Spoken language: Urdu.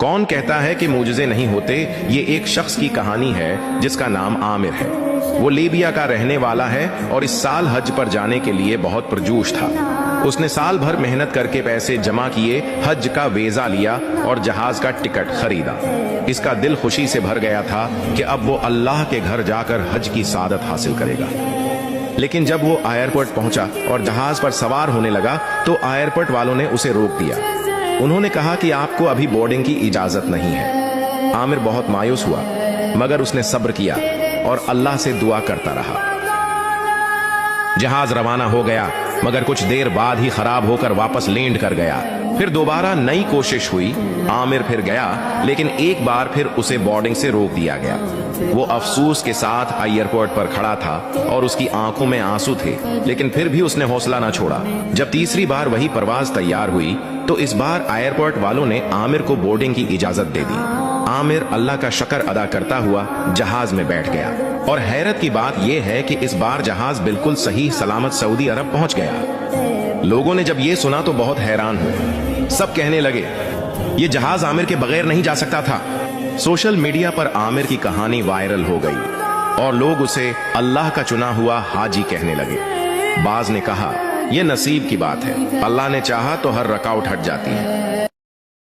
کون کہتا ہے کہ معجزے نہیں ہوتے؟ یہ ایک شخص کی کہانی ہے جس کا نام عامر ہے۔ وہ لیبیا کا رہنے والا ہے اور اس سال حج پر جانے کے لیے بہت پرجوش تھا۔ اس نے سال بھر محنت کر کے پیسے جمع کیے، حج کا ویزا لیا اور جہاز کا ٹکٹ خریدا۔ اس کا دل خوشی سے بھر گیا تھا کہ اب وہ اللہ کے گھر جا کر حج کی سعادت حاصل کرے گا۔ لیکن جب وہ ایئرپورٹ پہنچا اور جہاز پر سوار ہونے لگا تو ایئرپورٹ والوں نے اسے روک دیا۔ انہوں نے کہا کہ آپ کو ابھی بورڈنگ کی اجازت نہیں ہے۔ عامر بہت مایوس ہوا، مگر اس نے صبر کیا اور اللہ سے دعا کرتا رہا۔ جہاز روانہ ہو گیا، مگر کچھ دیر بعد ہی خراب ہو کر واپس لینڈ کر گیا۔ پھر دوبارہ نئی کوشش ہوئی، عامر پھر گیا، لیکن ایک بار پھر اسے بورڈنگ سے روک دیا گیا۔ وہ افسوس کے ساتھ ایئرپورٹ پر کھڑا تھا اور اس کی آنکھوں میں آنسو تھے، لیکن پھر بھی اس نے حوصلہ نہ چھوڑا۔ جب تیسری بار وہی پرواز تیار ہوئی تو اس بار ایئرپورٹ والوں نے عامر کو بورڈنگ کی اجازت دے دی۔ عامر اللہ کا شکر ادا کرتا ہوا جہاز میں بیٹھ گیا، اور حیرت کی بات یہ ہے کہ اس بار جہاز بالکل صحیح سلامت سعودی عرب پہنچ گیا۔ لوگوں نے جب یہ سنا تو بہت حیران ہوئے۔ سب کہنے لگے یہ جہاز عامر کے بغیر نہیں جا سکتا تھا۔ سوشل میڈیا پر عامر کی کہانی وائرل ہو گئی اور لوگ اسے اللہ کا چنا ہوا حاجی کہنے لگے۔ بعض نے کہا یہ نصیب کی بات ہے، اللہ نے چاہا تو ہر رکعت ہٹ جاتی ہے۔